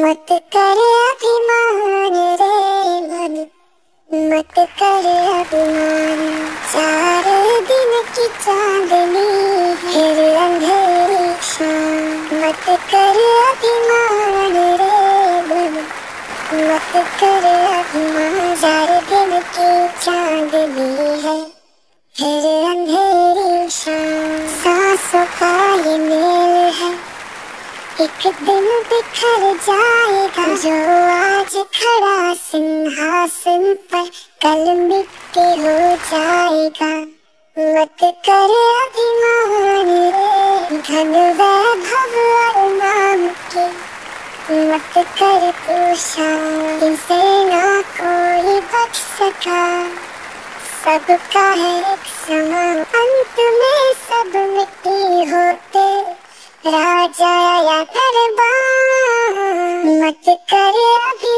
मत कर अभिमान रे मन, मत कर अभिमान। 4 दिन की चांदनी फिर अंधेरी शाम। मत कर अभिमान रे मन, मत कर अभिमान। 4 दिन की चांदनी है फिर अंधेरी शाम। सांसों का ये मेल है, एक दिन बिखर जाएगा। जो आज खड़ा सिंहासन पर कल मिट्टी हो जाएगा। मत कर अभिमान रे धन वैभव और नाम के, मत कर तू शान। इनसे ना कोई बच सका, सबका है एक समान। अंत में सब मिट्टी होते, राजा या दरबार। मत कर अभी